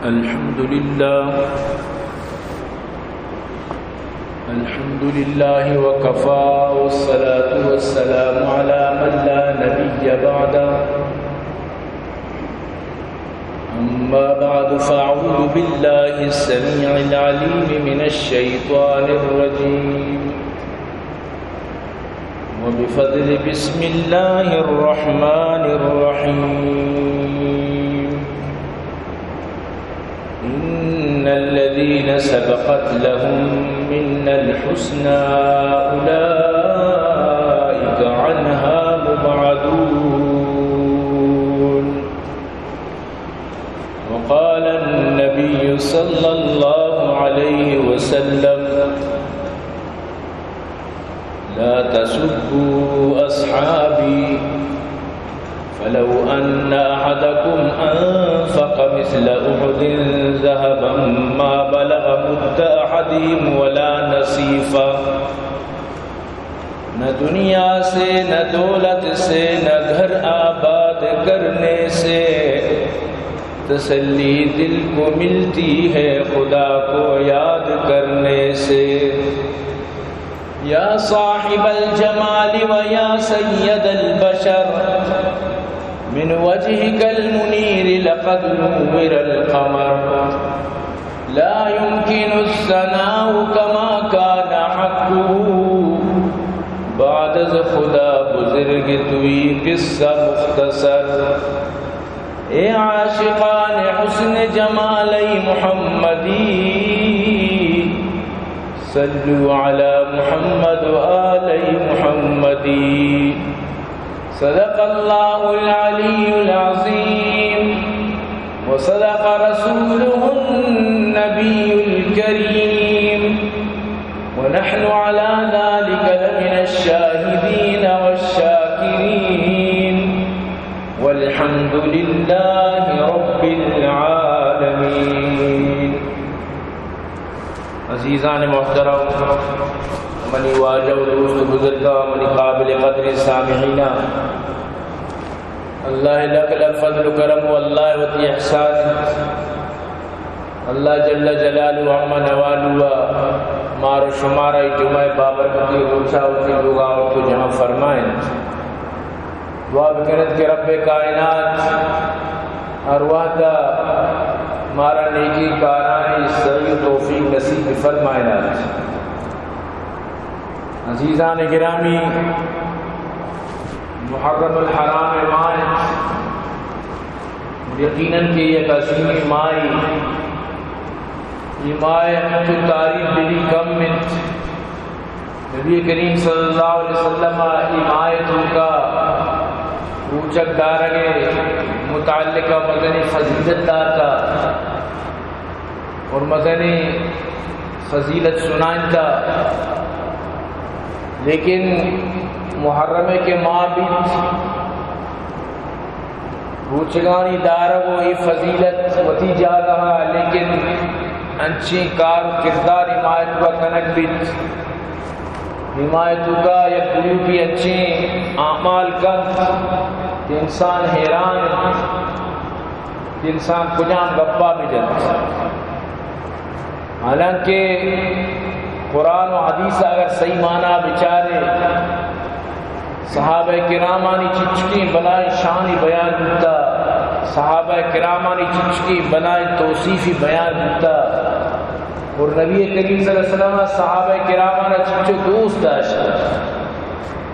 الحمد لله وكفى والصلاة والسلام على من لا نبي بعده أما بعد فأعوذ بالله السميع العليم من الشيطان الرجيم وبفضل بسم الله الرحمن الرحيم إن الذين سبقت لهم منا الحسنى أولئك عنها مبعدون وقال النبي صلى الله عليه وسلم لا تسبوا أصحابي فلو أن أحدكم أنفق مثل أحد ذهبا ما بلغ مد أحدهم ولا نصيفا نہ دنیا سے نہ دولت سے نہ گھر آباد کرنے سے تسلی دل کو ملتی ہے خدا کو یاد کرنے سے یا صاحب الجمال و یا سید البشر من وجهك المنير لقد نور القمر لا يمكن الثناء كما كان حقه بعد از خدا بزرگ توی قصہ مختصر اے عاشقان حسن جمالی محمدی صلوا علی محمد و آل محمدی صدق اللہ العلی العظیم وصدق رسوله النبی الکریم ونحن على ذلك لمن الشاهدين والشاكرين والحمد لله رب العالمين. عزیزان محترم، منی واجب دوست بزرگا، منی قابل قدر سامعین، اللہ لک الفضل کرم واللہ وتی احسان، اللہ جل جلالہ عما نوالہ مارو شمارہ جمعہ بابرکتی روچہ ہوتی لوگا تو جمع فرمائیں. دعا بکنت کہ رب کائنات ارواح دا مارا نیکی کارانی صحیح توفیق نصیب فرمائیں. عزیزان گرامی، محرم الحرام ماہ یقیناً کہ یہ عظیم مائی، یہ ماہ جو تاریخ دلی کم میں نبی کریم صلی اللہ علیہ وسلم ایمائتوں کا روچک دارگے متعلقہ مدنی فضیلت دار تھا اور مدنی فضیلت سنائن تھا، لیکن محرمے کے ماہ بھی روچگانی دارگ و ای فضیلت وتی جا رہا، لیکن انچی کار کردار حمایت کا کنک بھی حمایتوں کا یا گروہ بھی اچھے اعمال کا کہ انسان حیران ہے کہ انسان کجام گپا بھی جلتا. حالانکہ قرآن و حدیث اگر صحیح معنی بچارے صحابہ کرامانی چچکی بلائے شانی بیان دیتا، صحابہ کرامانی چچکی بلائے توصیفی بیان دیتا، اور نبی کریم صلی اللہ علیہ وسلم صحابہ کرامانا چچو دوست داشتا.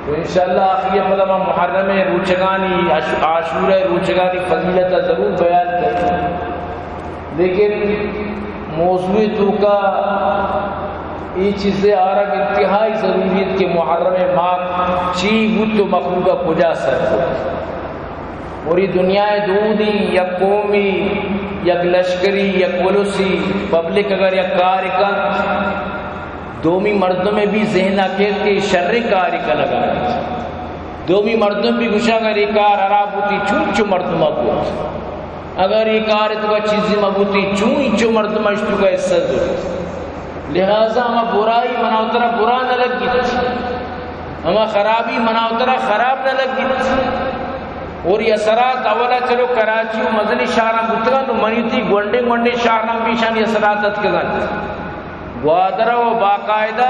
تو انشاءاللہ آخری پدامہ محرم روچگانی عاشور روچگانی فضیلت ضرور بیان کرتا، لیکن موضوع تو کا یہ چیزیں آرگ انتہائی ضروریت کے محرم ماہ چی بود تو مخلوقہ کجا سر کو اور یہ دنیا دودی یا قومی یا لشکری یا پولیسی پبلک اگر یا کارکن دومی مردوں میں بھی ذہن آکیت کے شر کارکن لگا رہا ہے. دومی مردوں بھی گوشا اگر یہ کار عراب ہوتی چون چو مردم آبوت، اگر یہ کار تو کا چیزی مبوتی چون چو مردم اشتو کا حصہ دو. لہذا ہمیں برائی مناوترہ برا نہ لگ گی، ہمیں خرابی مناوترہ خراب نہ لگ گی. اور یہ اثرات اولا چلو کراچی و مدنی شہران بتگا تو منیتی گونڈے شہران بیشان یہ اثراتت کے گن گوادرہ و باقاعدہ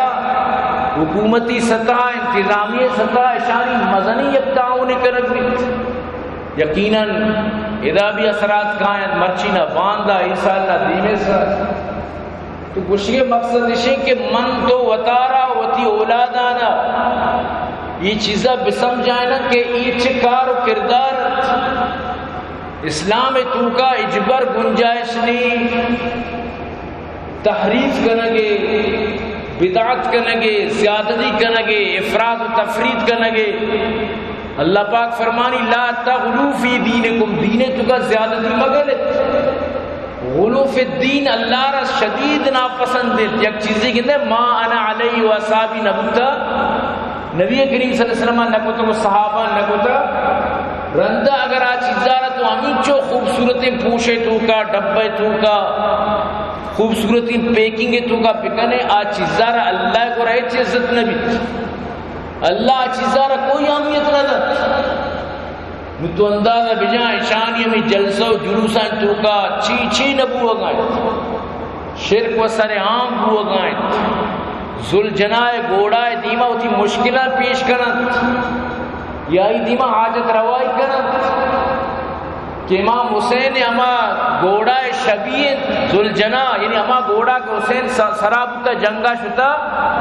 حکومتی سطح انتظامی سطح اشانی مدنی یک تعاونی کرک بھی یقیناً ادا بھی اثرات کہاں ہیں مرچی نہ باندھا انشاءاللہ دیمے ساتھ تو کچھ یہ مقصد ہے کہ من تو وطارا وطی اولادانا یہ چیزہ بسمجھائے نا کہ یہ چکار و کردار اسلام تو کا اجبر گنجائش نہیں تحریف کرنگے بدعت کرنگے زیادتی کرنگے افراد و تفرید کرنگے اللہ پاک فرمانی لا تغلو فی دینکم دین تو کا زیادتی مگلے غلو فی الدین اللہ را شدید ناپسند یک چیزی کہتے ہیں ما انا علیہ و اصحابی نبوتا نبی کریم صلی اللہ علیہ وسلم نکوتا کو صحابہ نکوتا رندہ اگر آج چیزارہ تو ہمیں چو خوبصورتیں پوشے تو کا ڈبے تو کا خوبصورتیں پیکنگیں تو کا پکنے آج چیزارہ اللہ کو رہے چیز عزت نبی اللہ چیزارہ کوئی اہمیت نہ دے تو اندازہ بجائیں شانی میں جلسہ و جلوساں تو کا چی نبو اگائیں شرک و سر عام بو اگائیں ذوالجنائے گوڑائے دیمہ ہوتی مشکلہ پیش کرن یا دیمہ حاجت روائی کرن کہ امام حسین اما گوڑائے شبیہ ذوالجنا یعنی اما گوڑا کے حسین سرابتا جنگا شتا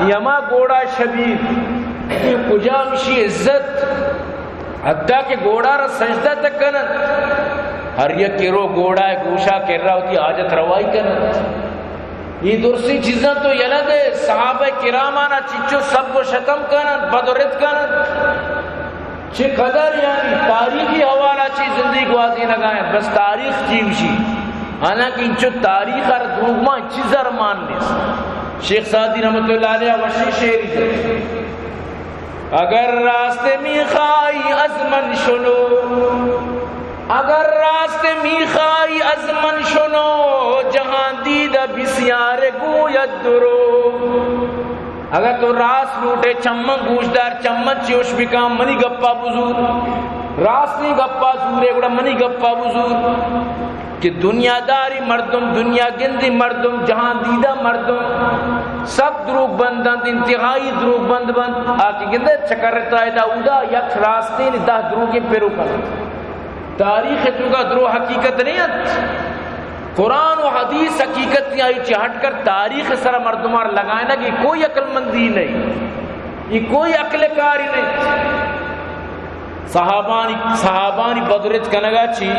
یہ اما گوڑائے شبیہ کجا مشی عزت حتیٰ کہ گوڑا را سجدہ تک کنن ہر یک کے رو گوڑا ہے گوشا کر رہا ہوتی حاجت روائی کنن یہ درسی چیزاں تو یلد ہے صحابہ کرامانا چچو سب کو شتم کنن بدرت کنن چھ قدر یعنی تاریخی حوالہ چی زندگی کو آزی لگائیں بس تاریخ چیوشی حالانکہ انچو تاریخ ار دروگمہ چیزر ماننے شیخ سعدی رحمت اللہ علیہ وشی شیری جائے اگر راستے می خواہی از من شنو اگر راستے می خواہی از من شنو جہاں دیدہ بسیار گوید درو اگر تو راست لوٹے چمن گوشدار چمن چیوش بکام منی گپا بزور راست نہیں گپا زورے گوڑا منی گپا بزور کہ دنیا داری مردم دنیا گندی مردم جہاں دیدہ مردم سب دروگ بندند انتہائی دروگ بند آکی گندے چکرتا ہے دا اودا یک راستے نہیں دا دروگی پیرو کر تاریخ تو کا درو حقیقت نہیں ہے قرآن و حدیث حقیقت نہیں آئی ہٹ کر تاریخ سر مردمار لگائیں نا کہ کوئی عقل مندی نہیں یہ کوئی عقل کاری نہیں صحابانی بدرت کنگا چی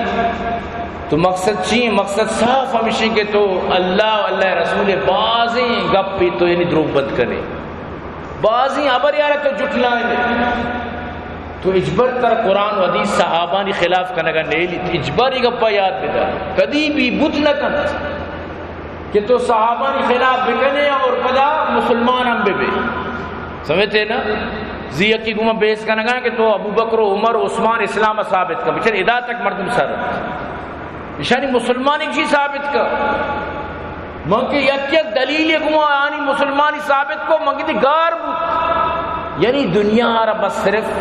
تو مقصد چی مقصد صاف ہمیشہ کہ تو اللہ رسول بازیں گپی تو یعنی دروگ بند کرے بازیں ابر یارہ تو جٹلائیں تو اجبر تر قرآن و حدیث صحابانی خلاف کنگا نیلی اجبری گپا یاد بدا کدی بھی بت نہ کن کہ تو صحابانی خلاف بکنے اور پدا مسلمان ہم بے سمجھتے نا زیقی گمہ بیس کنگا کہ تو ابو بکر و عمر و عثمان اسلام ثابت کا بچر ادا تک مردم سر اشانی مسلمانی کی ثابت کا مانکہ یک دلیل گمہ آنی مسلمانی ثابت کو مانکہ دی گار بود یعنی دنیا آرہ بس صرف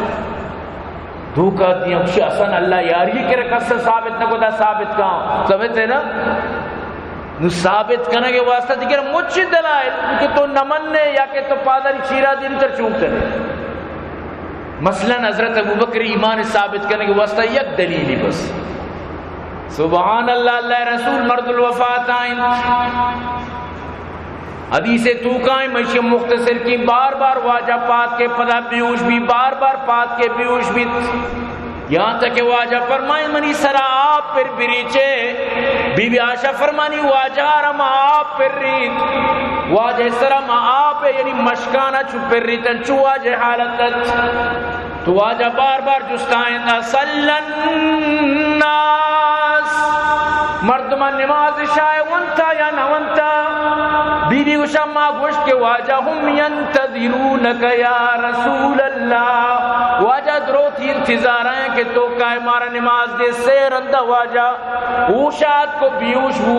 دھوکہ دیا خوشی اصلا اللہ یاری کے رکھت سے ثابت نہ کو دا ثابت کہاں سمجھتے نا نو ثابت کرنے کے واسطہ دیکھر مجھ دلائل کہ تو نمننے یا کہ تو پادری چیرہ دن تر چونکتے ہیں مثلا حضرت ابوبکر ایمان ثابت کرنے کے واسطہ یک دلیلی بس سبحان اللہ اللہ رسول مرد الوفات آئیں حدیث توقائیں مشی مختصر کی بار بار واجہ پات کے پدا بیوش بھی بار بار پات کے بیوش بھی یہاں تک کہ واجہ فرمائیں منی سرا آپ پر بریچے بی بی عائشہ فرمانی واجہ رما آپ پر ریت واجہ سرا ما آپ یعنی مشکانہ چھو پر ریتن چھو واجہ حالت تو واجہ بار بار جستائیں صلی الناس مردمان نماز شائع ونتا یا نونتا بی بی شما گوشت کے واجہ ہم ینتظرونک یا رسول اللہ واجہ دروتی انتظار ہیں کہ تو کائے مارا نماز دے سیر اندہ واجہ اوشاد کو بیوش ہو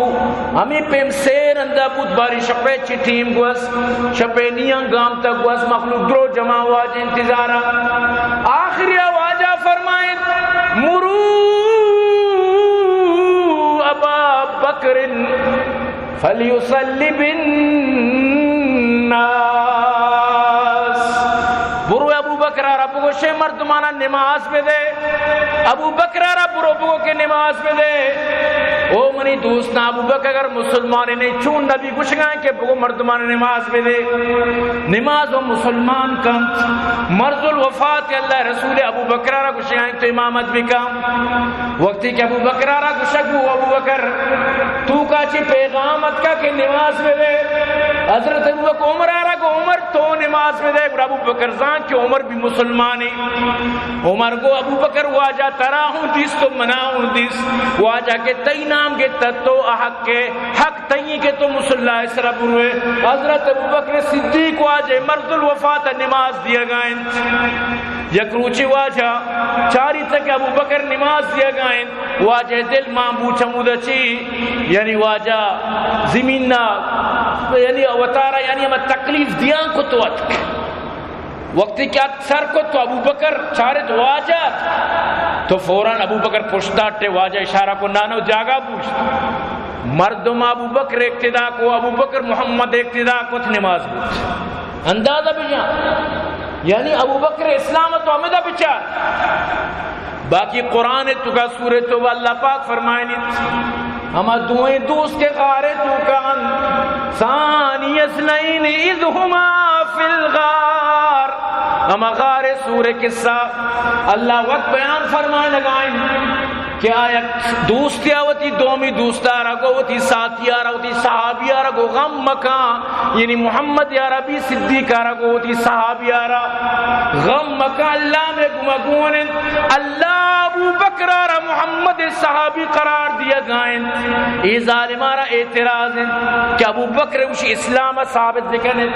ہمیں پیم سیر اندہ بود باری شپے چٹھیم گوز شپے نیان گام تک گوز مخلوق درو جمع واجہ انتظار آخری واجہ فرمائیں مرو بکر فلیصلی بالناس، برو ابو بکر رب کو شے مردمانہ نماز پہ دے، ابو بکر رب برو کے نماز پہ دے۔ او منی دوستاں ابو بکر اگر مسلمان نہیں چون نبی کچھ گائیں کہ بگو مردمان نماز پہ دے، نماز و مسلمان کم مرض الوفات اللہ رسول ابو بکر را کچھ گائیں تو امامت بھی کم وقتی کہ ابو بکر را کچھ گو ابو بکر تو کاچی پیغامت کا کہ نماز پہ دے، حضرت ابو بکر عمر را کو عمر تو نماز پہ دے، ابو بکر زان کہ عمر بھی مسلمانی، عمر کو ابو بکر واجہ ترا ہوں دیس تو منا ہوں دیس، واجہ کے تئی نام کے تتو احق کے حق تئی کے تو مسلح اسرا بروے، حضرت ابو بکر صدیق واجہ مرض الوفات نماز دیا گائیں، یک روچی واجہ چاری تک ابو بکر نماز دیا گائیں، واجہ دل ماں بوچھا مودہ چی یعنی واجہ زمین نا یعنی وطارہ یعنی ہمیں تکلیف دیاں کو تو اتک وقتی کیا سر کو تو ابو بکر چارت واجہ تو فوراً ابو بکر پشتاٹے واجہ اشارہ کو نانو جاگا پوچھتا مردم ابو بکر اقتدا کو ابو بکر محمد اقتدا کو نماز پوچھ اندازہ بجان یعنی ابو بکر اسلام تو امیدہ بچار باقی قرآن تو کا سورہ تو اللہ پاک فرمائے ہما دوئیں دوست کے غارے تو کان ثانی اثنین اذ ہما فی الغار، ہما غار سورہ قصہ اللہ وقت بیان فرمائے لگائیں کہ آیا دوستی آوتی دومی دوستارا کو ہوتی ساتھی آرہ ہوتی صحابی آرہ کو غم مکان یعنی محمد یا ربی صدیق آرہ کو ہوتی صحابی آرہ غم مکان اللہ میں گمگون اللہ ابو بکر آرہ محمد صحابی قرار دیا گائیں، ای ظالم آرہ اعتراض ہے کہ ابو بکر اسی اسلام ثابت بکنے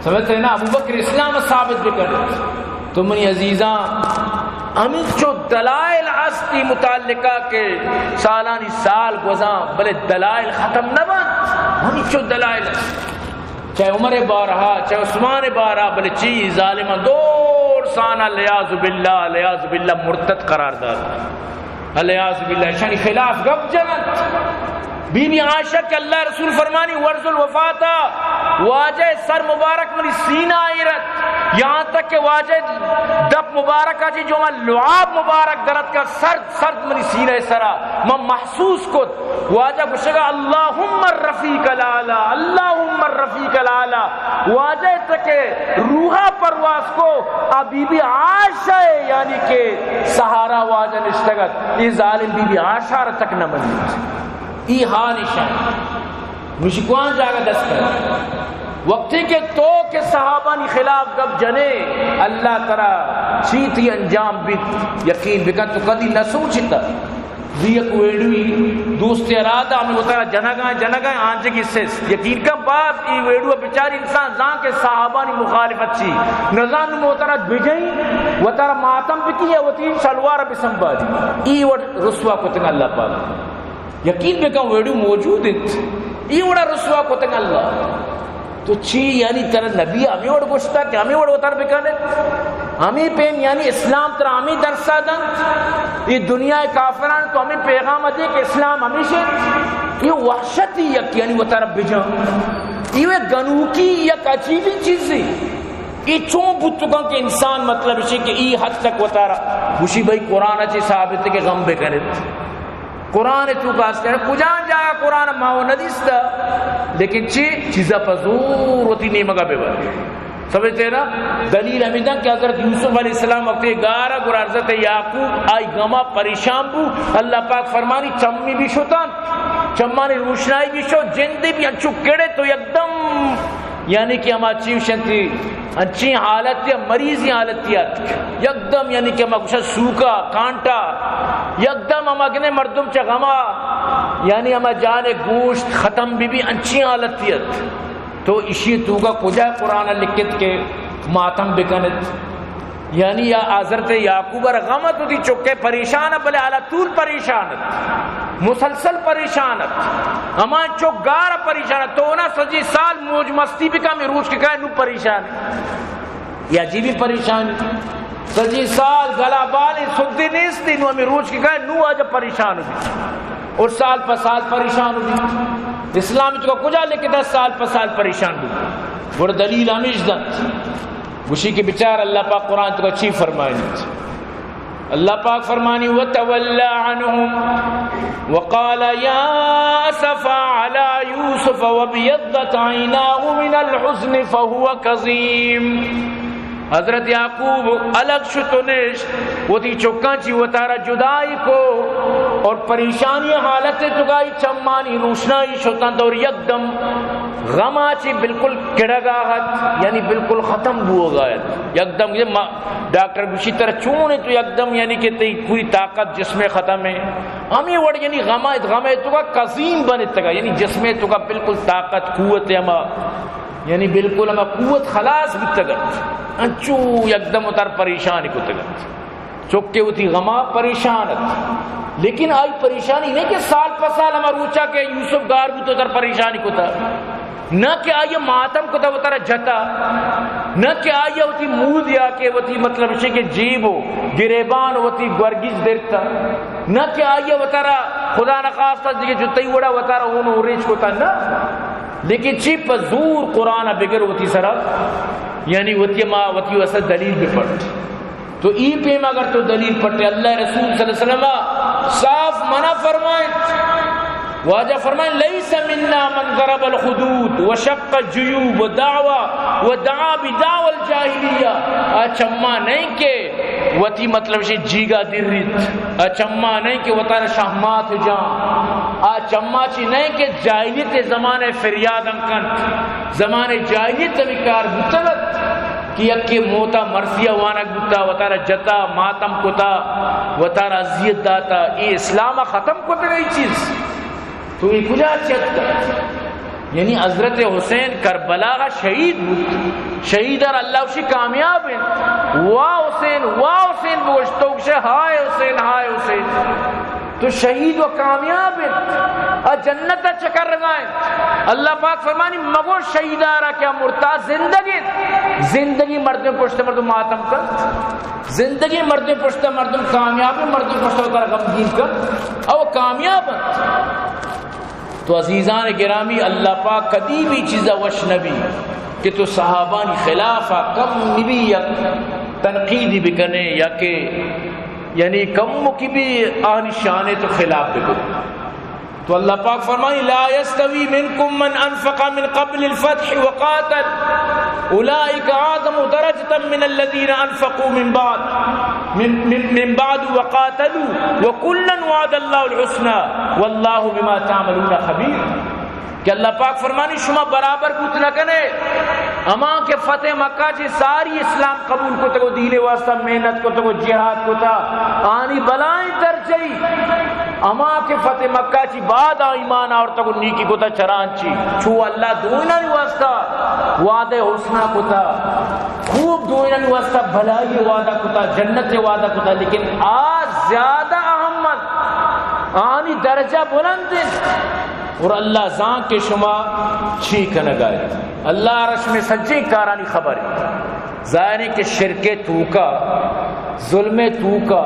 سمجھتے ہیں نا ابو بکر اسلام ثابت بکنے تو منی عزیزاں ہمیں جو دلائل ہستی متعلقہ کے سالانی سال گزاں بلے دلائل ختم نہ بن ہمیں جو دلائل چاہے عمر بارہا چاہے عثمان بارہا بلے چیز ظالمہ دور سانہ لیاذ باللہ مرتد قرار دار لیاذ باللہ شانی خلاف گب جنت بی بی عائشہ کہ اللہ رسول فرمانی ورز الوفاتا واجہ سر مبارک منی سینہ آئیرت یہاں تک کہ واجہ دب مبارک آجی جو میں لعاب مبارک درد کا سرد منی سینہ سرا میں محسوس کو واجہ گشگا اللہم الرفیق العالی اللہم الرفیق العالی واجہ تک کہ روحہ پرواز کو بی بی عائشہ یعنی کہ سہارا واجہ نشتگت یہ ظالم بی بی عائشہ تک نہ منی ای حال شان مشکوان جاگا دست کر وقتی کے تو کے صحابہ نی خلاف گب جنے اللہ ترہ چیتی انجام بیت یقین بکن تو کدی نہ سوچتا دیکھ ویڈوی دوست ارادہ ہمیں اترا جنگائیں آنجے کی سیس یقین کا باپ ای ویڈو بچاری انسان زان کے صحابہ نی مخالفت چی نظام میں اترا بجائیں وطرہ ماتم بکی ہے وطین شلوار بسنبا دی ای وڑ رسوا کتنگ اللہ پاک یقین بکن ویڈیو موجود ہے یہ وڑا رسوا کو تنگ اللہ تو چی یعنی ترہ نبی ہمیں وڑ گوشتا کہ ہمیں وڑ اتر بکنے ہمیں پین یعنی اسلام ترہ ہمیں درسا دن یہ دنیا کافران تو ہمیں پیغام دے کہ اسلام ہمیشہ یہ وحشتی یک یعنی اتر بجان یہ گنوکی یک عجیبی چیز ہے یہ چون بتکن کہ انسان مطلب ہے کہ یہ حد تک اتارا گوشی بھائی قرآن اچھی ثابت ہے کہ غم بکنے قرآن تو کہاستے ہیں کجان جاگا قرآن ماہو ندیستا لیکن چیزا پزور ہوتی نیمگا بے بار سمجھتے ہیں نا دلیل ہمیدہ کہ حضرت یوسف علیہ السلام وقت گارا گر حضرت یعقوب آئی گما پریشان بو اللہ پاک فرمانی چمی بھی شتن چمانی روشنائی بھی شو جندی بھی انچو کڑے تو یکدم یعنی کہ ہم اچھی شنتی اچھی حالت یا مریضی حالت یکدم یعنی کہ ہم کچھ سوکا کانٹا یکدم ہم اگنے مردم چا غما یعنی ہم جانے گوشت ختم بھی اچھی حالت تو اسی تو کا کجا قرآن لکھت کے ماتم بکنت یعنی یا حضرت یعقوب غمت ہوتی چکے پریشان بلے علا طول پریشانت مسلسل پریشانت ہمان چوک گارا پریشانت تو نا سجی سال موج مستی بکا میں روچ کے کہا نو پریشان یا جی بھی پریشان سجی سال گلا بالی سدی نیستی نو ہمیں روچ کے کہا نو آجا پریشان ہوئی اور سال پر سال پریشان ہوئی اسلام تو کجا لے کے 10 سال پر سال پریشان ہوئی اور دلیل ہمیش دن گوشی کے بچار اللہ پاک قرآن تو اچھی فرمائنی اللہ پاک فرمانی وَتَوَلَّى عَنْهُمْ وَقَالَ يَا أَسَفَا عَلَى يُوسُفَ وَبِيَضَّتْ عَيْنَاهُ مِنَ الْحُزْنِ فَهُوَ كَظِيمٌ حضرت یعقوب الگ شتونش وہ تھی چکانچی وہ تارا جدائی کو اور پریشانی حالت چکائی چمانی روشنائی شتان اور یکدم غماچی بالکل کڑگاہت یعنی بالکل ختم ہو گایت یکدم یہ ڈاکٹر بشی طرح چونے تو یکدم یعنی کہ تی پوری طاقت جسم ختم ہے ہمیں وڑ یعنی غمے تو کا قزیم بنے تگا یعنی جسم تو کا بالکل طاقت قوت ہما یعنی بالکل ہما قوت خلاص بھی تگت انچو یکدم اتر پریشانی کو تگت چکے ہوتی غما پریشانت لیکن آئی پریشانی نہیں کہ سال پر سال ہمارا روچا کہ یوسف گار بھی تو اتر پریشانی کو تا نہ کہ آئیے ماتم کو تا وہ ترہ جتا نہ کہ آئیے ہوتی مود یا کہ وہ تھی مطلب اسے کہ جیب ہو گریبان وہ تھی گورگیز درتا نہ کہ آئیے وہ ترہ خدا نخواستہ دیکھے جو تی وڑا وہ ترہ انہوں ریچ کو تا نا لیکن چیپ زور قرآن بگر ہوتی سرا یعنی ہوتی ماں ہوتی وسط دلیل بھی پڑھ تو ای پیم اگر تو دلیل پڑھتے اللہ رسول صلی اللہ علیہ وسلم صاف منع فرمائیں واجہ فرمائیں لیس منا من ضرب الخدود وشق الجیوب ودعا بدعوى الجاہلیہ اچھما نہیں کہ وتی مطلب سے جیگا درریت اچھما نہیں کہ وطار شہمات جان اچھما چی نہیں کہ جاہلیت زمانے فریاد انکن زمانے جاہلیت زمکار بتلت کہ یکی موتا مرثیہ وانک بتا وطارہ جتا ماتم کتا وطارہ عذیت داتا یہ اسلام ختم کتا گئی چیز تو یہ کجا چیتا یعنی حضرت حسین کربلا کا شہید بود شہید اور اللہ اسی کامیاب ہیں واہ حسین بوشتو سے ہائے حسین تو شہید و کامیاب ہیں جنت چکر رگائیں اللہ پاک فرمانی مگو شہیدارا کیا مرتا زندگی مردوں پشتے مردوں ماتم کر زندگی مردوں پشتے مردوں کامیاب ہیں مردوں پشتے ہوتا غمگین کر او کامیاب ہیں تو عزیزان گرامی اللہ پاک کدی بھی چیزا وش نبی کہ تو صحابانی خلافہ کم نبی یا تنقیدی بکنے یا کہ یعنی کم کی بھی آنی شانے تو خلاف بکنے تو اللہ پاک فرمائی لا يستوی منکم من انفق من قبل الفتح وقاتل اولئک اعظم درجة من الذین انفقوا من بعد وقاتلوا وکلا وعد اللہ الحسنى واللہ بما تعملون خبیر کہ اللہ پاک فرمانی شما برابر کچھ نہ کنے اما کے فتح مکہ چی ساری اسلام قبول کو تکو دین واسطہ محنت کو تکو جہاد کو تا آنی بلائیں تر چئی اما کے فتح مکہ چی بعد ایمان اور تکو نیکی کو تا چران چی چھو اللہ دوئنا نہیں واسطہ وعدہ حسنہ کو تا خوب دوئنا نہیں واسطہ بھلائی وعدہ کو تا جنت وعدہ کو تا لیکن آج زیادہ احمد آنی درجہ بلند اور اللہ زان کے شما چھی کنگائے اللہ عرش میں سجی کارانی خبر ہے ظاہر ہے کہ شرک توکا ظلم توکا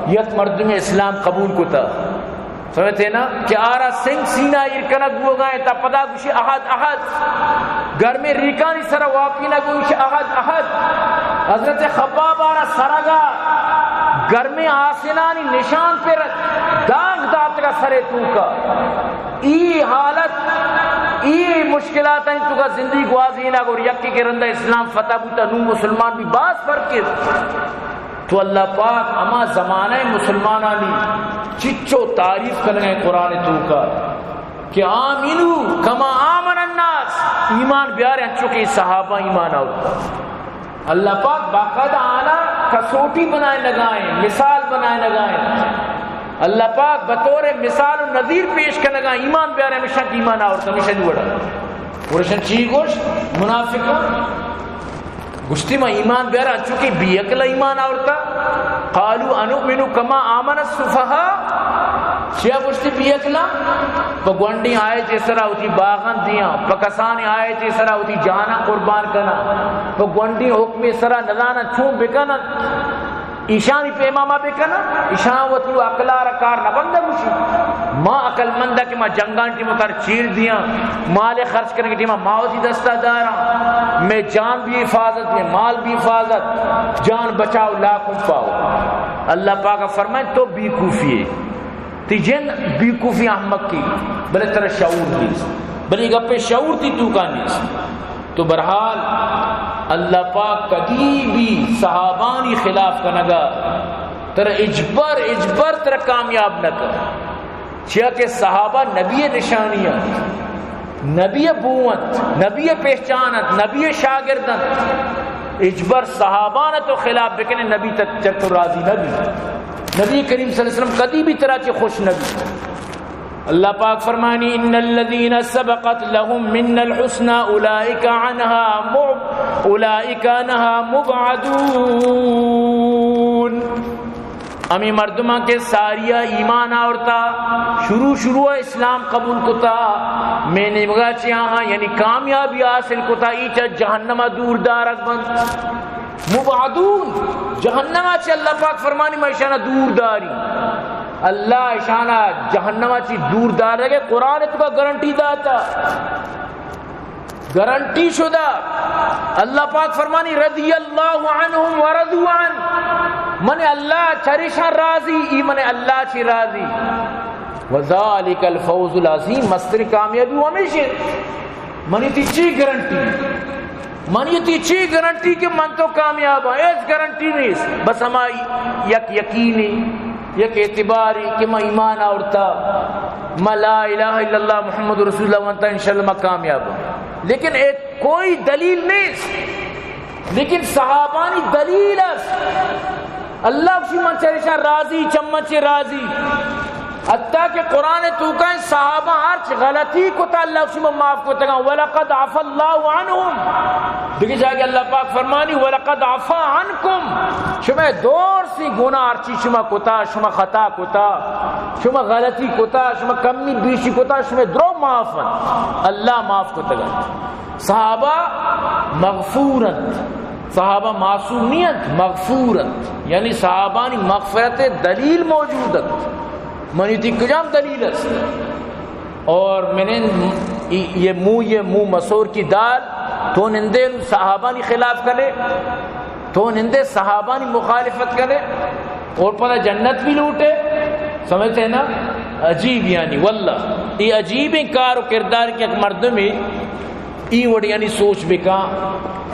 یک مرد میں اسلام قبول کو تا سمجھتے نا کہ آرہ سنگ سینہ ارکنک ہو گئے تا پدا کچھ احد گھر میں ریکانی سرہ واقعی نہ کچھ احد حضرت خباب آرہ سرگا گھر میں آسنانی نشان پر داغ دات کا سرے توکا ای حالت ای مشکلات ہیں تو کا زندگی گوازی نہ اور یکی کے رندہ اسلام فتح بوتا نو مسلمان بھی باز فرق کے تو اللہ پاک اما زمانہ مسلمانانی چچو تعریف کرنے قرآن تو کا کہ آمینو کما آمن الناس ایمان بیارے ہیں چونکہ صحابہ ایمان آؤتا اللہ پاک باقاعدہ آنا کسوٹی بنائے لگائیں مثال بنائے لگائیں اللہ پاک بطور مثال و نظیر پیش کر لگا ایمان بیارے ہمیشہ کی ایمان آورتا ہمیشہ دوڑا ورشن چی گوشت منافقہ گشتی میں ایمان بیارا چونکہ بی اکلا ایمان آورتا قالو انؤمنو کما آمن السفہا چیا گشتی بی اکلا پا گونڈی آئے چیسرا ہوتی باغن دیاں پا کسانی آئے چیسرا ہوتی جانا قربان کنا پا گونڈی حکمی سرا نظانا چون بکنا ایشانی پہ امامہ بے کنا ایشان وطلو اقلار کار نبندہ مشی ماں عقل مندہ کہ ماں جنگان ٹیموں کر چیر دیا مال خرچ کرنے کی ٹیمہ ماوزی دستہ دارا میں جان بھی حفاظت میں مال بھی حفاظت جان بچاؤ لاکھوں پاؤ اللہ پاک فرمائے تو بی کوفی ہے تی جن بی کوفی احمق کی بلے ترہ شعور دیس بلے گپے شعور تی تو کانیس تو برحال اللہ پاک کدی بھی صحابانی خلاف کنگا تر اجبر تر کامیاب نہ کر چیا کہ صحابہ نبی نشانیاں نبی بوت نبی پہچانت نبی شاگردت اجبر صحابہ نہ تو خلاف بکنے نبی تک تو راضی نبی نبی کریم صلی اللہ علیہ وسلم کدی بھی طرح چی خوش نبی اللہ پاک فرمانی ان الذين سبقت لهم من الحسنى اولئك عنها مبعدون امی مردمہ کے ساریہ ایمان آورتا شروع اسلام قبول کتا میں نے مگا چاہاں یعنی کامیابی حاصل کتا ایچا جہنمہ دور دارک بند مبعدون جہنمہ چی اللہ پاک فرمانی میں اشانہ دور داری اللہ اشانہ جہنمہ چی دور دار رہے قرآن تو کا گارنٹی داتا گارنٹی شدہ اللہ پاک فرمانی رضی اللہ عنہم ورضوا عنہ من اللہ چریشہ راضی ای من اللہ چی راضی وذالک الفوز العظیم مستر کامیابی ہمیشہ منی تی چی گارنٹی کہ من تو کامیاب ہے اس گارنٹی نہیں بس ہماری یک یقینی یک اعتباری کہ میں ایمان آورتا میں لا الہ الا اللہ محمد رسول اللہ وانتا انشاءاللہ میں کامیاب ہوں لیکن ایک کوئی دلیل نہیں لیکن صحابانی دلیل ہے اللہ کی منچریشہ راضی چمچ راضی حتیٰ کہ قرآن تو کہیں صحابہ ہر غلطی کو تا اللہ اسی میں معاف کو تگا وَلَقَدْ عَفَى اللَّهُ عَنْهُمْ دیکھیں جا کہ اللہ پاک فرمانی وَلَقَدْ عَفَى عَنْكُمْ شما دور سی گناہ ہرچی شما کتا شما خطا کتا شما غلطی کتا شما کمی بیشی کتا شما درو معاف اللہ معاف کو تگا صحابہ مغفورت صحابہ معصومیت مغفورت یعنی صحابانی مغفرت دلیل موجودت منی تی کجام دلیل ہے اور میں نے یہ منہ مسور کی دال تو نندے صحابانی خلاف کرے تو نندے صحابانی مخالفت کرے اور پتہ جنت بھی لوٹے سمجھتے ہیں نا عجیب یعنی واللہ یہ عجیب کار و کردار کی ایک مرد میں ای وڑی یعنی سوچ بکا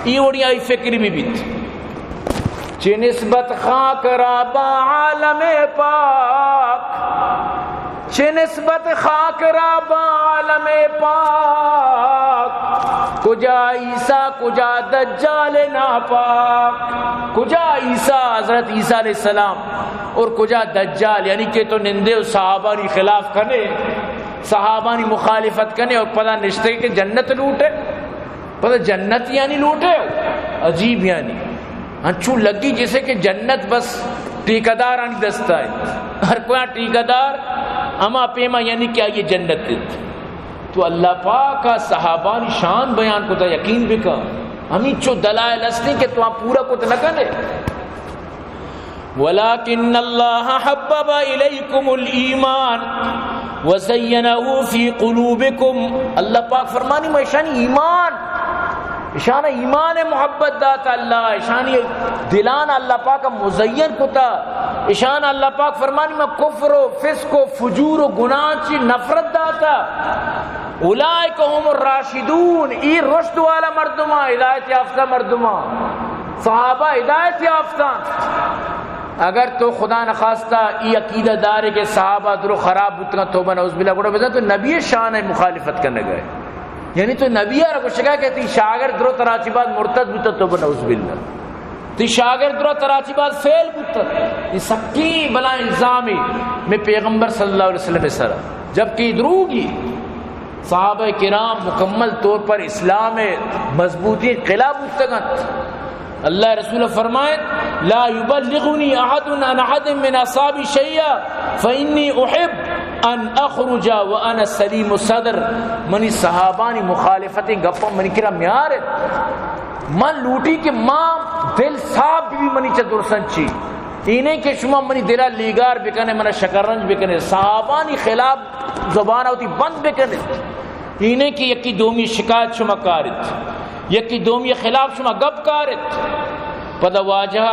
ای وڑی آئی فکر بھی بیت چی نسبت خاک رابا عالم پاک چی نسبت خاک رابا عالم پاک کجا عیسیٰ کجا دجال ناپاک کجا عیسیٰ حضرت عیسیٰ علیہ السلام اور کجا دجال یعنی کہ تو نندے صحابانی خلاف کرنے صحابانی مخالفت کرنے اور پتہ نشتے کہ جنت لوٹے پتہ جنت یعنی لوٹے عجیب یعنی انچو لگی جیسے کہ جنت بس ٹھیکیدار آنی دستا ہے ہر کوئی ٹھیکیدار اما پیما یعنی کیا یہ جنت دیت تو اللہ پاک کا صحابانی شان بیان کو تا یقین بکا ہمیں چو دلائل اصلی کہ تو آپ پورا کو تا نکنے وَلَكِنَّ اللَّهَ حَبَّبَ إِلَيْكُمُ الْإِيمَانِ وَزَيَّنَهُ فِي قُلُوبِكُمْ اللہ پاک فرمانی میں شانی ایمان اشانہ ایمان محبت داتا اللہ اشانی دلان اللہ پاک مزین کتا اشانہ اللہ پاک فرمانی میں کفر و فسق و فجور و گناہ چی نفرت داتا اولئک هم الراشدون ای رشد والا مردمہ ہدایت یافتہ مردمہ صحابہ ہدایت یافتہ اگر تو خدا نخواستہ ای عقیدہ دارے کے صحابہ درو خراب بتگا توبہ نعوذ باللہ گوڑا بزا تو نبی شان مخالفت کرنے گئے یعنی تو نبی ہے کو شکا کہ تی شاگرد درو تراچی بعد مرتد بوتا توبہ نعوذ باللہ تی شاگرد درو تراچی بعد فیل بوتا یہ سکی بلا الزامی میں پیغمبر صلی اللہ علیہ وسلم سرا جبکہ دروگی صحابہ کرام مکمل طور پر اسلام مضبوطی قلعہ بوتگت اللہ رسول فرمائے لا یبلغنی احد عن احد من اصحاب شیئا فانی احب ان اخرج وانا سلیم الصدر منی صحابانی مخالفتیں گپا منی کرا میارت من لوٹی کہ ماں دل صاحب بھی منی چا درسن چی اینیں کہ شما منی دلہ لیگار بکنے منہ شکرنج بکنے صحابانی خلاف زبان ہوتی بند بکنے اینیں کہ یکی دومی شکایت شما کارت یکی دومی خلاف شما گپ کارت پدا واجہ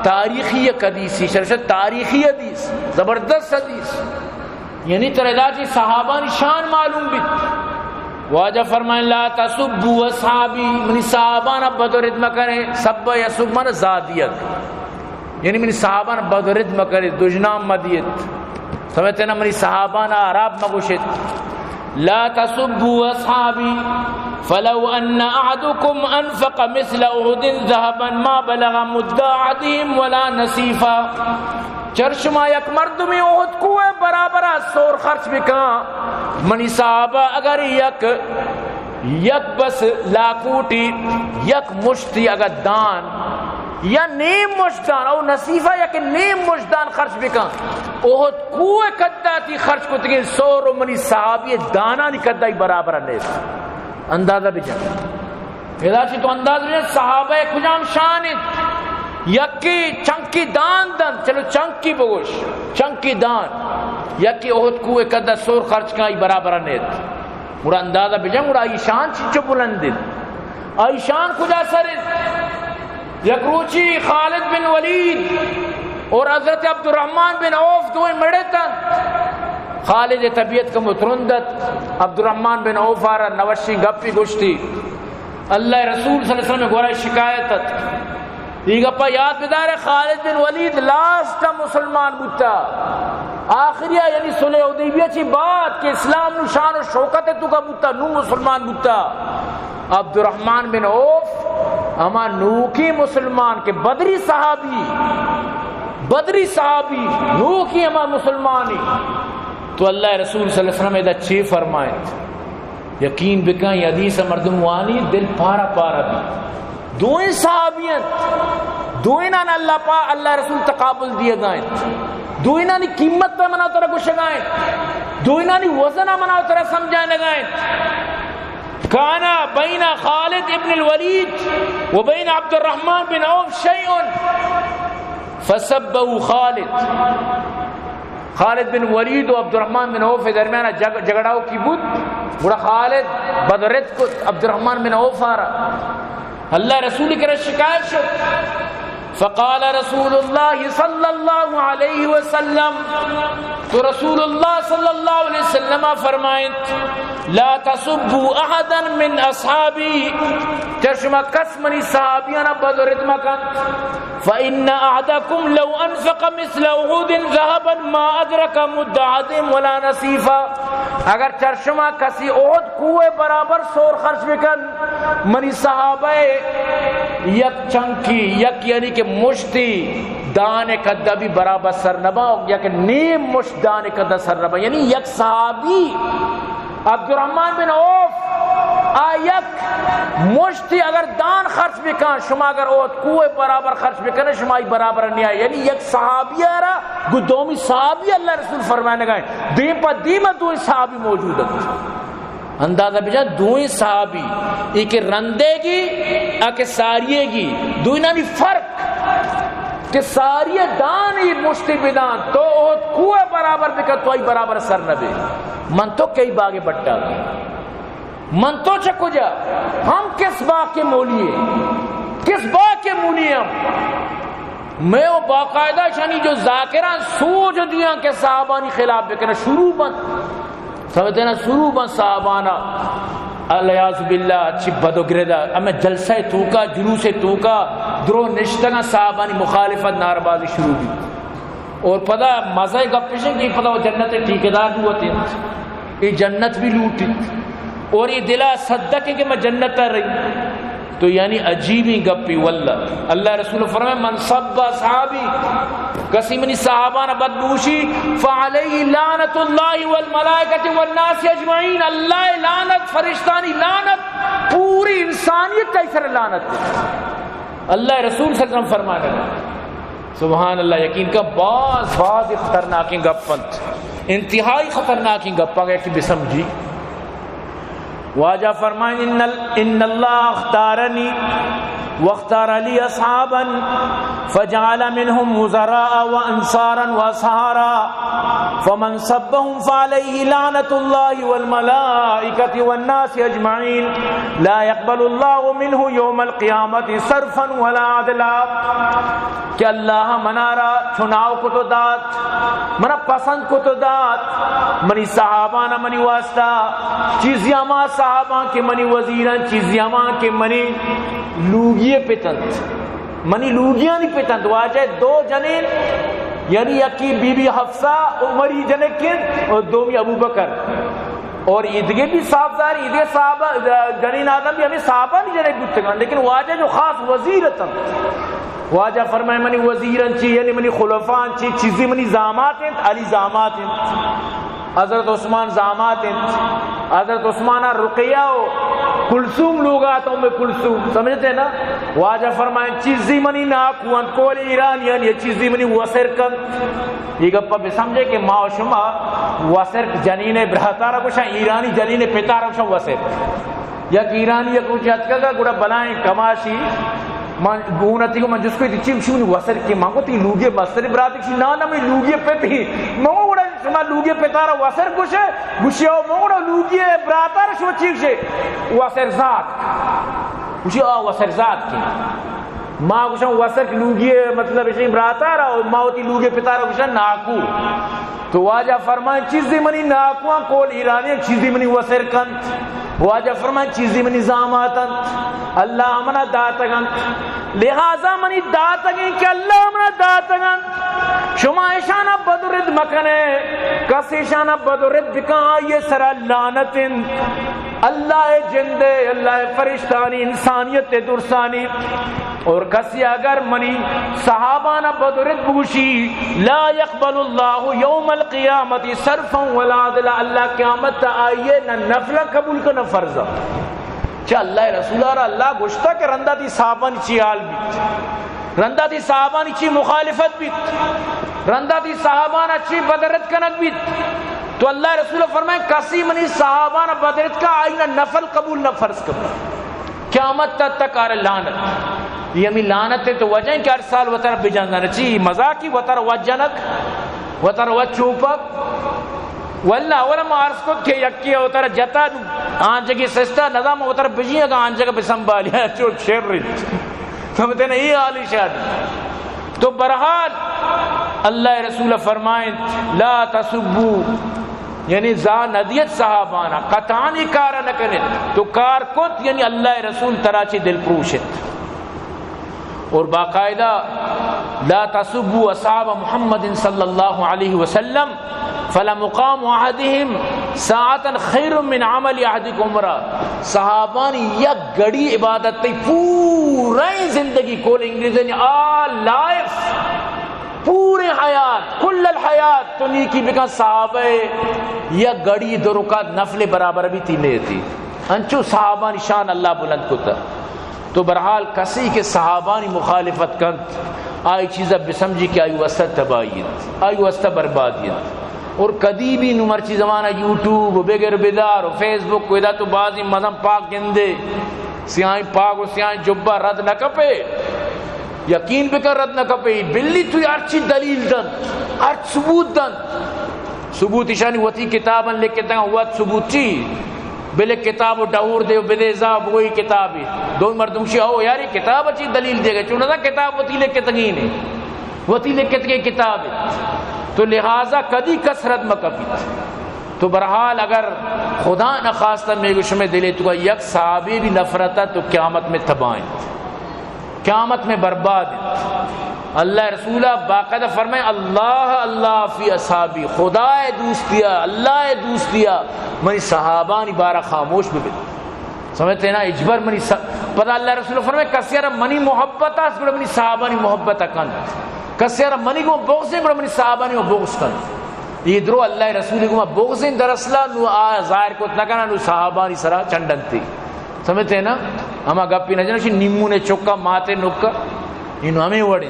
تاریخی حدیثی شرشت تاریخی حدیث زبردست حدیث یعنی تردا چی صحابانی شان معلوم بھی واجہ فرمائیں لا تسبوا اصحابی منی صحابان بدرد مکنے سب یسب من زادیت یعنی منی صحابان بدرد مکنے دجنام مدیت سمجھتے نا منی صحابان عرب مگوشت لا تسبوا اصحابی فلو ان احدكم انفق مثل احد ذهبا ما بلغ مد احدهم ولا نصيفا چرشما یک مردمی احد کوئے برابر سور خرچ بکاں منی صحابہ اگر یک بس لاکوٹی یک مشتی اگر دان یا نیم مشدان او نصیفہ یا کہ نیم مشدان خرچ بکاں احد کوئے قداتی خرچ کو تکیں سور و منی صحابی دانا نہیں قدائی برابر نیت اندازہ بجن ادا چی تو اندازہ بجن صحابہ کجام شانت یکی چنکی دان دن چلو چنکی بگوش چنکی دان یکی احد کوئے قدر سور خرچ کائی برابر نیت مڑا اندازہ بجن مڑا ایشان چی چو بلندن ایشان کجا سرد یک روچی خالد بن ولید اور حضرت عبد الرحمن بن عوف دوئے مڑے تن خالد طبیعت کا مترندت عبد الرحمن بن عوف آرہ نوشی گپی گشتی اللہ رسول صلی اللہ علیہ وسلم گورا شکایتت یہ گپا یاد بدار خالد بن ولید لاسٹا مسلمان بودتا آخریہ یعنی صلح حدیبیہ چی بات کہ اسلام نو شان و شوکت تو کا بودتا نو مسلمان بودتا عبد الرحمن بن عوف اما نو کی مسلمان کے بدری صحابی نو کی اما مسلمانی تو اللہ رسول صلی اللہ علیہ وسلم ایدہ چی فرمائے یقین بکن یہ حدیث مردم وانی دل پارا پارا بھی دوئیں صحابیت دوئنان اللہ رسول تقابل دیے گائیں دوئنانی قیمت پہ مناو ترہ کچھ گائیں دوئنانی وزنہ مناو ترہ سمجھائیں لگائیں کانا بین خالد ابن الولید و بین عبد الرحمن بن عوف شیئن فسبہو خالد بن ولید و عبد الرحمن بن عوف درمیانہ جگڑاؤ کی بود بڑا خالد بدرت کو عبد الرحمن بن عوف آ رہا اللہ رسول کی شکایت شد فقال رسول اللہ صلی اللہ علیہ وسلم تو رسول اللہ صلی اللہ علیہ وسلم فرمائیں لا تسبوا احدا من اصحابی چشمہ قسمنی صحابیانا بدرد مکن فإن أحدكم لو أنفق مثل أحد ذهبا ما أدرك مد أحدهم ولا نصيفا اگر چرشمہ کسی احد کوئے برابر سور خرچ بکن منی صحابہ یک چنکی یک یعنی کہ مشتی دان قدہ بھی برابر سر نبا یا کہ نیم مشت دان قدہ سر نبا یعنی یک صحابی عبد الرحمن بن عوف آیک مشتی اگر دان خرچ بکن شما اگر اوت کوئے برابر خرچ بکن شمائی برابر نہیں آئے یعنی یک صحابی آرہا گدومی صحابی اللہ رسول فرمانے گئے دیم پا دیم دوئی صحابی موجود ہے اندازہ بجان دوئی صحابی ایک رندے گی ایک ساریے گی دوئی نانی فرق کہ ساریے دانی مشتی بدان تو اوت کوئے برابر بکن تو آئی برابر سر نبے من تو کئی باغے بٹا گئے من تو چکو جا ہم کس باغ کے مولیے کس باغ کے مولیے ہم میں وہ باقاعدہ شانی جو ذاکران سوچ دیاں کہ صحابانی خلاف بکنا شروع بند سمجھتے نا شروع بند صحابانا علیہ باللہ اچھی بدو گردہ اما جلسہ توکا جلوس توکا درو نشتگا صحابانی مخالفت ناربازی شروع بھی اور پتہ مزہ گپشن کی پتہ وہ جنت ٹھیکیدار ہوتے ہیں یہ جنت بھی لوٹی اور یہ دلہ صدق ہے کہ میں جنت تر رہی تو یعنی عجیبی گپی واللہ اللہ رسول فرمائے من صب صحابی کسی منی صحابان بدبوشی فعلیہ لعنت اللہ والملائکت والناس اجمعین اللہ لعنت فرشتانی لعنت پوری انسانیت تیسر لعنت اللہ رسول صلی اللہ علیہ وسلم فرمانے سبحان اللہ یقین کا بعض خطرناکی گپنت انتہائی خطرناکی گپا گیا کہ بسمجھی واجہ فرمائیں ان اللہ اختارنی واختار علی اصحابا فجعل منهم وزراء وانصارا واسحارا فمن سبهم فعليه لعنة الله والملائكة والناس اجمعين لا يقبل الله منه يوم القيامة صرفا ولا عدلا. کہ اللہ منارا چناؤ کو تو دات، منا پسند کو تو دات، منی صحابہ نہ منی واسطہ، چیزیاں ماں صحابہ کے منی وزیران، چیزیاں ماں کے منی لوگیے پتند، منی لوگیاں نہیں پتند. واجہ دو جنین یعنی یکی بی بی حفصہ عمری جنکن اور دومی ابو بکر، اور عیدگے بھی صاحب دار عیدگے صحابہ جنین آدم بھی ہمیں صحابہ نہیں جنک بکتگان، لیکن واجہ جو خاص وزیرتن واجہ فرمائے منی وزیرن چی یعنی منی خلفان چی چیزی منی زامات ہیں، علی زامات ہیں، حضرت عثمان زامات ہیں، حضرت عثمانہ رقیہ و کلثوم لوگ آتا ہوں میں کلثوم، سمجھتے ہیں نا. واجہ فرمائے چیزی منی ناکوان کول ایرانیان یہ چیزی منی وسرکن. یہ گپا بھی سمجھے کہ ماں و شما وسرک جنین برہتارا کچھا ایرانی جنین پیتارا کچھا وسرک، یک ایرانی یک کچھ ہتکا گا گوڑا بلائیں کماشی گونتی کو من جس کو چیم شونی وسر کے مانگو تی لوگے بسر براتی کسی نانا میں لوگے پہ بھی مانگو گوڑا شما لوگے پہ تارا وسر کچھ ہے گوشی آو مانگو گوڑا لوگے براتارا شما چیک شے وسر ذات گوشی آو وسر ذات کی ماں کچھ وسر کی لوگے مطلب اسے براتارا ماں تی لوگے پہ تارا کچھ ناکو. تو واجہ فرمائے چیزی منی ناکوان کول ایرانی چیزی منی وسر کن، واجہ فرمائے چیزی منی زاماتن اللہ منا داتگن، لہذا منی داتگن کہ اللہ منا داتگن. شما اشانہ بدرد مکنے کس اشانہ بدرد بکن آئیے سرا لانتن اللہ جندے اللہ فرشتانی انسانیت درسانی. اور کسی اگر منی صحابانہ بدرد بوشی لا يقبل اللہ یوم القیامت صرفا ولا عدلا، اللہ قیامت تا آئیے نہ نفلہ قبول کا نہ فرضہ. چا اللہ رسول اللہ گوشتا کہ رندہ تی صحابانی چی حال بیت، رندہ تی صحابانی چی مخالفت بیت، رندہ تی صحابانہ چی بدرت کنک بیت. تو اللہ رسول فرمائے کسی منی صحابانہ بدرت کا آئینہ نفل قبول نہ فرض قبول، قیامت تک آر لعنت. یہ ہمیں لعنت ہے تو وجہ کہ ہر سال وطر بجاندانا چی مزاقی وطر وجنک وطر وچوپک واللہ اولا ما عرض کو کہ یکی وطر جتا آن جگہ سستا نظام وطر بجیئے گا آن جگہ بسنبالیا چوٹ شیر رہی سمجھتے ہیں یہ عالی شاد. تو برحال اللہ رسول فرمائیں لا تسبو یعنی زا ندیت صحابانا قطعانی کارا نکنے تو کار کت یعنی اللہ رسول تراچی دل پروشت. اور باقاعدہ لا تسبوا اصحاب محمد صلی اللہ علیہ وسلم فلمقام احدهم ساعتا خیر من عمل احدکم. صحابانی یک گڑی عبادت تی پوری زندگی کول انگریزی آل لائف پورے حیات کل الحیات تو نیکی بکن صحابہ یک گڑی دو رکعت نفل برابر بھی تھی میں تھی انچو صحابانی شان اللہ بلند کو تھا. تو برحال کسی کے صحابانی مخالفت کند آئی چیزہ بسمجھی کہ آئی وسط تباہیت آئی وسط بربادیت. اور کدی بھی نمرچی زمانہ یوٹیوب بغیر بدار و فیس بک کو ادا تو بعضی مذہب پاک گندے سیاہیں پاک و سیاہیں جبہ رد نہ کپے یقین بکر رد نہ کپے بلی تو ارچی دلیل دن ارچ ثبوت دن ثبوت اشانی وطی کتاباں لکھ کے تنگا ہوا ثبوت چی بلے کتاب و ڈہور دے بلے زاب وہی کتابی دون مردمشی ہو یاری کتاب اچھی دلیل دے گا چونہ دا کتاب وطی لکھ کے تنگین ہے وطی لکھ کے تنگی کتاب ہے. تو لہذا کدی کسرت مکفیت. تو برحال اگر خدا نخواستہ میں گوش میں دلے تو یک صحابی بھی نفرتا تو قیامت میں تبائیں قیامت میں برباد. اللہ رسولہ باقاعدہ فرمائے اللہ اللہ فی اصحابی خدا دوستیا اللہ دوستیا منی صحابانی بارہ خاموش بھی سمجھتے ہیں نا اجبر منی پتہ اللہ رسولہ فرمائے کسیارہ منی محبت اس گڑا منی صحابانی محبت کن کسیارہ منی کو بغضیں گڑا منی صحابانی بغض کن. یہ درو اللہ رسولہ کو بغضیں در اصلہ نو ظاہر کو اتنا نو صحابانی سرا چندن تھی سمجھتے ہیں نا ہما گپی نہ جنشی نیمو نے چکا ماتے نکا انہوں ہمیں وڑیں.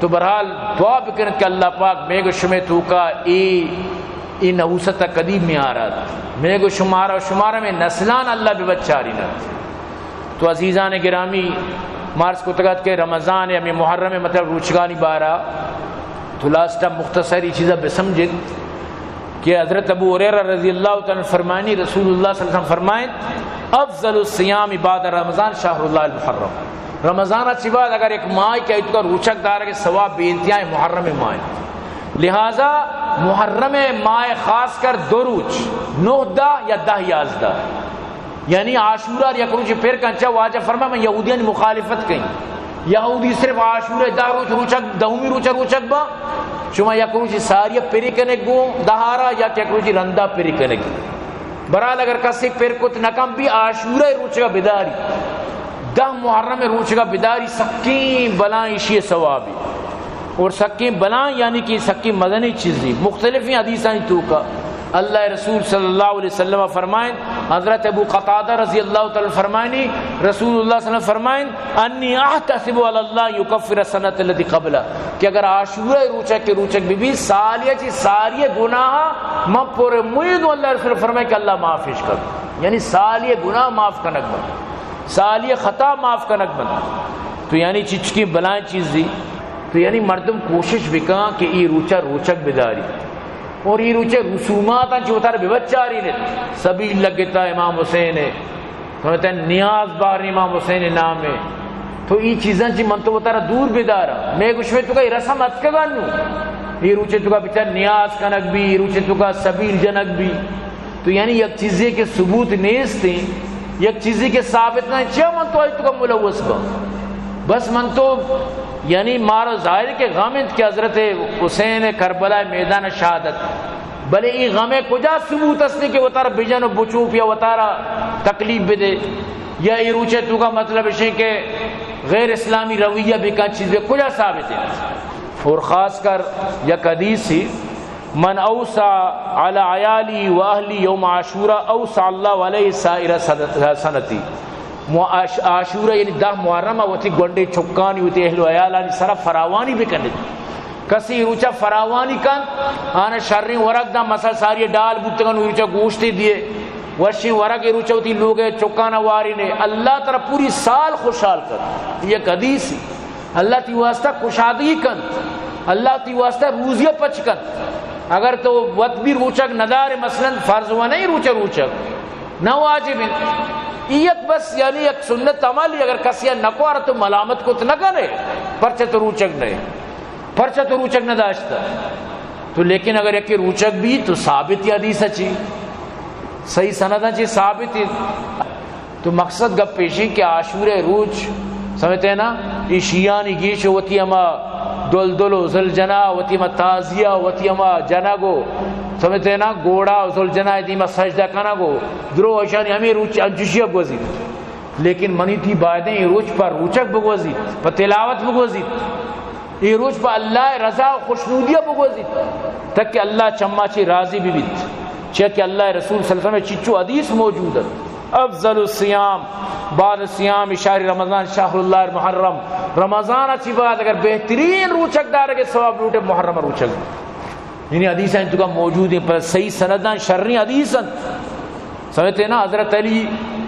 تو برحال دعا بکرن کہ اللہ پاک میں گو شمیں توکا ای نحوست قدیم میں آ رہا میں گو شمارہ میں نسلان اللہ بے بچاری نہ. تو عزیزان گرامی مارس کو تگت کے رمضان یا محرم مطلب روچگانی بارہ تو لاسٹا مختصری چیزہ بسمجھت کہ حضرت ابو ہریرہ رضی اللہ تعالیٰ فرمانی رسول اللہ صلی اللہ علیہ وسلم فرمائیں افضل الصیام بعد رمضان شہر اللہ المحرم، رمضان اچھی بات اگر ایک ماہ کا عید کا روچک دار کے ثواب بے انتہائی محرم ماہ، لہذا محرم ماہ خاص کر دو روچ 9 دا یا 10 11 یعنی عاشورہ یا کروچ پھر کنچا واجہ فرما میں یہودیان مخالفت کہیں، یہودی صرف عاشورہ 10 روچ روچک دہمی روچک با شما یا کروچ ساریہ پری کنک گو دہارا یا کیا کروچ رندہ پری کنک برحال اگر کسی پھر کت نکم بھی عاشورہ روچ کا بداری 10 محرم روچ کا بداری سکین بلائیں اشیاء ثوابی اور سکین بلائیں یعنی کہ سکین مدنی چیزی مختلف حدیثانی تو کا اللہ رسول صلی اللہ علیہ وسلم فرمائیں، حضرت ابو قتادہ رضی اللہ تعالی فرمائنی رسول اللہ صلی اللہ علیہ وسلم فرمائیں انی احتسب علی اللہ یکفر السنۃ التي قبلہ کہ اگر عاشورہ روچک بھی سالیہ چی ساری گناہ میں پورے مید اللہ رسول فرمائیں کہ اللہ معافش کر، یعنی سالیہ گناہ معاف کنک بند، سالیہ خطا معاف کنک بند، تو یعنی چچکی بلائیں چیز دی تو یعنی مردم کوشش بکا کہ ای روچک بداری اور یہ روچے رسومات ہیں جو بے بچاری نے سبیل لگتا امام حسین ہے تو نیاز بار امام حسین نام ہے تو یہ چیزیں چی من تو بتارا دور بیدارا میں کچھ میں تو کا یہ رسم اتکگانو یہ روچے تو کا بچار نیاز کنک بھی یہ روچے تو کا سبیل جنک بھی تو یعنی یک چیزیں کے ثبوت نیستے یک چیزیں کے ثابت نہیں چاہ من تو آئی تو کا ملوث با بس من تو یعنی مارا ظاہر کے غامت کہ حضرت حسین کربلا میدان شہادت بلے ای غم کجا ثبوت اسنے کہ وہ تارا بجن و بچوپ یا وہ تارا تکلیف بدے یا ای روچے تو کا مطلب ہے کہ غیر اسلامی رویہ بھی کان چیزیں کجا ثابت ہے اور خاص کر یک حدیث ہی من اوسع علی عیالی و اہلی یوم عاشورہ اوسع اللہ علیہ سائر سنتی عاشورہ یعنی 10 محرمہ ہوتی گونڈے چکانی ہوتی اہل و عیالانی سارا فراوانی بھی کرنے کسی روچا فراوانی کن آنا شرری ورق دا مسل ساری ڈال بودتگن روچا گوشتی دیے ورشی ورق روچا ہوتی لوگ چکانا واری نے اللہ ترہ پوری سال خوشحال کر یہ حدیث اللہ تی واسطہ خوشادگی کن اللہ تی واسطہ روزیہ پچ کن اگر تو وقت بھی روچک ندار مثلا فرض ہوا نہیں روچک نہ واجب ایک بس یعنی ایک سنت عملی اگر کسی نکوار تو ملامت کو نہ کرے پرچہ تو روچک نہ داشتا تو لیکن اگر ایک روچک بھی تو ثابت ہی حدیث اچھی صحیح سندہ چی ثابت ہی تو مقصد گپ پیشی کہ عاشور روچ سمجھتے ہیں نا یہ شیعانی گیش ہوتی اما دلدلو زلجنا ہوتی اما تازیہ ہوتی اما جنگو سمجھتے ہیں نا گوڑا زلجنا دیما سجدہ کنا گو درو اشانی ہمیں روچ انجشیہ بگوزید لیکن منی تھی بائدیں یہ روچ پر روچک بگوزید پر تلاوت بگوزید یہ روچ پر اللہ رضا و خوشنودیہ بگوزید تک کہ اللہ چمہ چی راضی بھی بیت چاہے کہ اللہ رسول صلی اللہ علیہ وسلم چچو حدیث موجود ہے افضل الصیام بعد الصیام شہر رمضان شہر اللہ المحرم رمضان اچھی بات اگر بہترین روچک دار کے ثواب لوٹے محرم روچک یعنی حدیثیں تو کا موجود ہیں پر صحیح سندان شرعی حدیثاں سمجھتے ہیں نا حضرت علی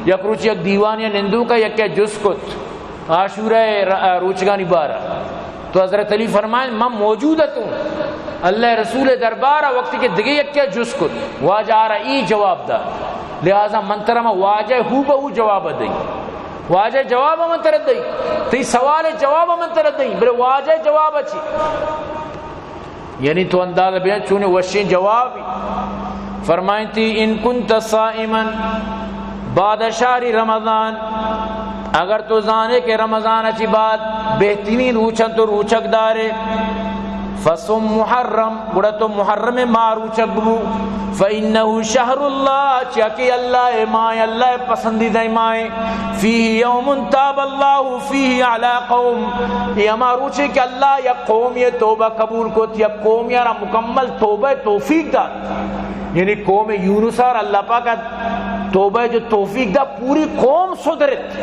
یک روچ یک دیوان یا نندو کا یک جز کت عاشورہ روچگانی بارہ تو حضرت علی فرمائیں میں موجودت ہوں اللہ رسول دربارہ وقت کے دگے یک جز کت واجہ آ رہا ای جواب دا لہذا منترہ میں واجہ ہو بہو جواب دیں واجہ جواب منترد دیں تی سوال جواب منترد دیں بلے واجہ جواب اچھی یعنی تو اندازہ بیان چونے وشین جواب فرمائیں تھی ان کنت صائما بعد شہر رمضان اگر تو زانے کہ رمضان اچھی بات بہترین روچن تو روچک دارے فصم محرم گڑا تو محرم ما روچک بو فإنہو شہر اللہ چاکی اللہ مائیں اللہ پسندیدہ مائیں فیہ یوم تاب اللہ فیہ علی قوم یہ ہما روچے کہ اللہ یا قوم یہ توبہ قبول کو یا قوم یا مکمل توبہ توفیق دا یعنی قوم یونس اور اللہ پاک توبہ جو توفیق دا پوری قوم صدرت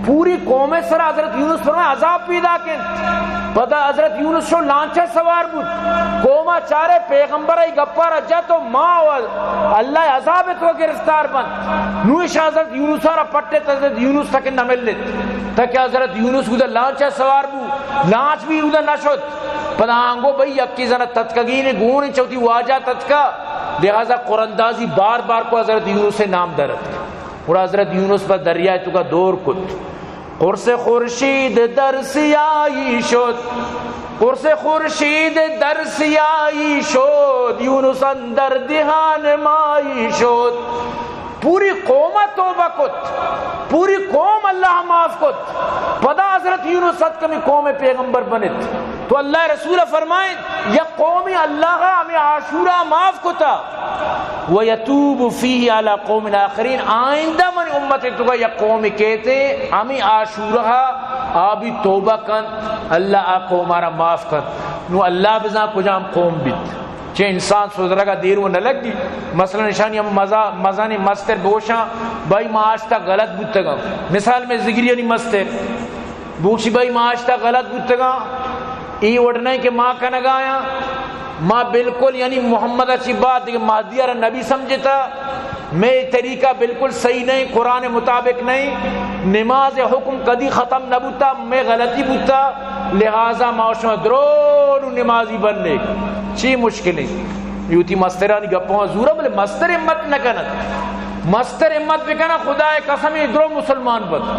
پوری قوم سر حضرت یونس فرمائے عذاب پیدا کن پدا حضرت یونس شو لانچہ سوار بود قوم قوما چارے پیغمبرائی گپا رجا تو ماں اللہ عذاب تو گرفتار بند نوش حضرت یونس را پٹے حضرت یونس تک نہ ملت تک حضرت یونس ادھر لانچہ سوار بو لانچ بھی ادھر نہ شد پدانگو بھئی یکی زنہ تتکگی نے گون چوتی واجہ تتکا لہذا قرندازی بار بار کو حضرت یونس سے نام درد اور حضرت یونس پر دریائے تو کا دور کت قرص خورشید در سیاہی شد قرص خورشید در سیاہی شد یونس اندر دہان مائی شد پوری قوم توبہ کت پوری قوم اللہ معاف کت پدا حضرت یونس صد کمی قوم پیغمبر بنت تو اللہ رسول فرمائیں یا قومی اللہ ہمیں عاشورہ معاف کتا وَيَتُوبُ فِيهِ عَلَى قَوْمٍ آخرین آئندہ من امت تو یا قوم کہتے ہمیں عاشورہ آبی توبہ کن اللہ آقو ہمارا معاف کن نو اللہ بزا کجام قوم بیت چھ انسان سوزرہ کا دیر وہ نہ لگ دی مثلا نشانی ہم مزانی مستر بوشاں بھائی معاشتہ غلط بودتگا مثال میں زگری یعنی مستر بوشی بھائی معاشتہ غلط بودتگا ای وڑنے کہ ماں کا نگایا ماں بالکل یعنی محمد اچھی بات دیکھ مہدی اور نبی سمجھتا میں طریقہ بالکل صحیح نہیں قرآن مطابق نہیں نماز حکم کدی ختم نہ بوتا میں غلطی بوتا لہذا معاشوں درون نمازی بننے چی مشکلیں یوتی مسترانی گپوں زورا بلے مستر امت نہ کنا مستر امت بکنا خدا قسمی درو مسلمان بد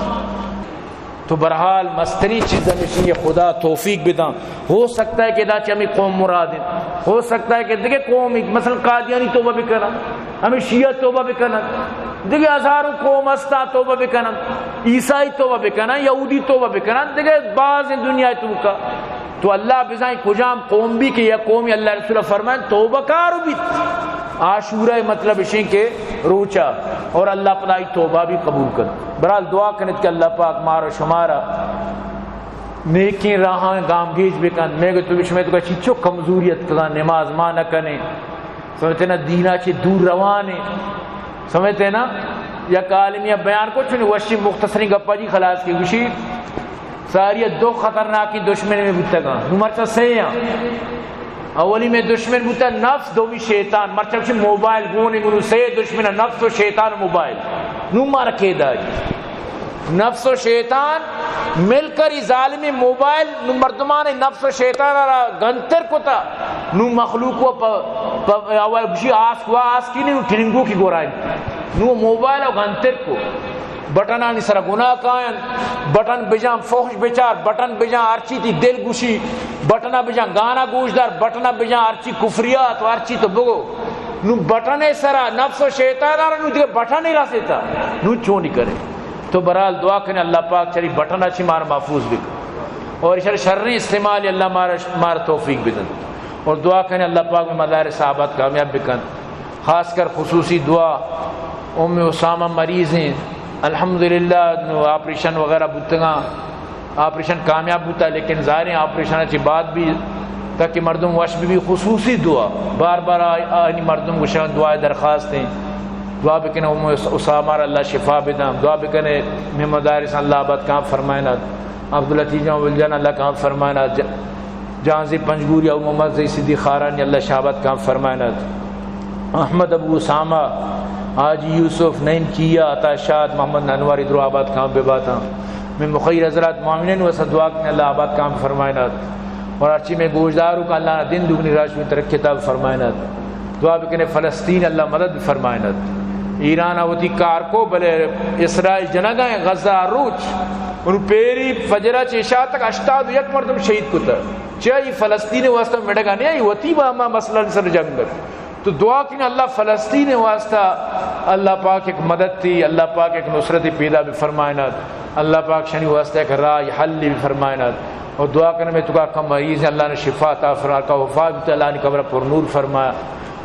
تو برحال مستری چیزیں نشی یہ خدا توفیق بداں ہو سکتا ہے کہ دا چمی قوم مرادن ہو سکتا ہے کہ دیکھے قوم مثلا قادیانی توبہ بکنا ہمیں شیعہ توبہ بکنا دیکھے ہزاروں قوم استا توبہ بکنا عیسائی توبہ بکنا یہودی توبہ بکنا دیکھے بعض دنیا تو کا تو اللہ بزائیں کجام قوم بھی کہ یا قومی اللہ رسول فرمائیں توبہ کارو بھی عاشورہ مطلب اشیں کے روچا اور اللہ پناہی توبہ بھی قبول کر برحال دعا کرنے کہ اللہ پاک مارا شمارا نیکی راہاں گام گیج بکن میں کہ تو بشمیں تو کچھ چو کمزوریت کنا نماز ماں نہ کنے سمجھتے نا دینا چی دور روانے سمجھتے نا یا کالمیہ بیان کو چنے وشی مختصری گپا جی خلاص کی گوشی ساری دو خطرناکی دشمن میں بودتا مرچہ سیاں اولی میں دشمن بودتا نفس دومی شیطان مرچہ کچھ موبائل گونے گنو سی دشمن نفس و شیطان موبائل نو مارکے دا نفس و شیطان مل کر ظالمی موبائل نو مردمان نفس و شیطان را گنتر کو تا نو مخلوق کو بشی آس کو آس کی نہیں ٹرنگو کی گورائن نو موبائل و گنتر کو بٹن آنی سر گناہ کائن بٹن بجان فوحش بچار بٹن بجان ارچی تی دل گوشی بٹن بجان گانا گوش دار بٹن بجان ارچی کفریات و ارچی تو بگو نو بٹن سرا نفس و شیطان آرہ نو دیکھ بٹن ہی راسے تا نو چون نہیں کرے تو برحال دعا کرنے اللہ پاک چلی بٹن اچھی مارا محفوظ بکن اور اشار شرری استعمالی اللہ مارا توفیق بدن اور دعا کرنے اللہ پاک میں مدار صحابات کامیاب بکن خاص کر خصوصی دعا ام اسامہ مریض ہیں الحمدللہ آپریشن وغیرہ بودتگاں آپریشن کامیاب ہوتا ہے لیکن ظاہر ہیں آپریشن اچھی بات بھی تاکہ مردم وش بھی خصوصی دعا بار بار آئینی مردم وشان دعائے درخواست ہیں دعا بکنے ام اسامہ اللہ شفا بدام دعا بکنے محمد دارس اللہ آباد کام فرمائنا عبداللطیجہ ولجان اللہ کام فرمائنا جانزی پنجگوری ام محمد زی صدیق خارانی اللہ شہابت کام فرمائنا احمد ابو اسامہ آج یوسف نین کیا عطا شاد محمد انواری درو آباد کام بے باتا میں مخیر حضرات معاملین و صدعا کہ اللہ آباد کام فرمائنات اور ارچی میں گوشداروں کا اللہ دن دگنی راش میں ترقی کتاب فرمائنات دعا بکنے فلسطین اللہ مدد فرمائنات ایران آوتی کار کو بلے اسرائیل جنگائیں غزہ روچ ان پیری فجرہ چیشا تک 81 مردم شہید کتا چاہی فلسطین واسطہ مڈگا نہیں آئی وطی با ہما مسئلہ سر جنگل تو دعا کی اللہ فلسطین واسطہ اللہ پاک ایک مدد تھی اللہ پاک ایک نصرت پیدا بھی فرمائنات اللہ پاک شنی واسطہ ایک رائے حل بھی فرمائنات اور دعا کرنے میں تو کا کم مریض ہے اللہ نے شفا عطا فرما کا وفات بھی اللہ نے قبر پر نور فرمایا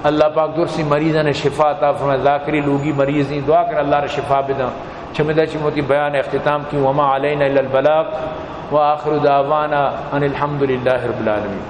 اللہ پاک درسی مریض نے شفا عطا فرمایا ذاکری لوگی مریض نہیں دعا کر اللہ نے شفا بداں چمدہ چموتی بیان اختتام کی وما علینا الا البلاغ وآخر دعوانا ان الحمدللہ رب العالمین.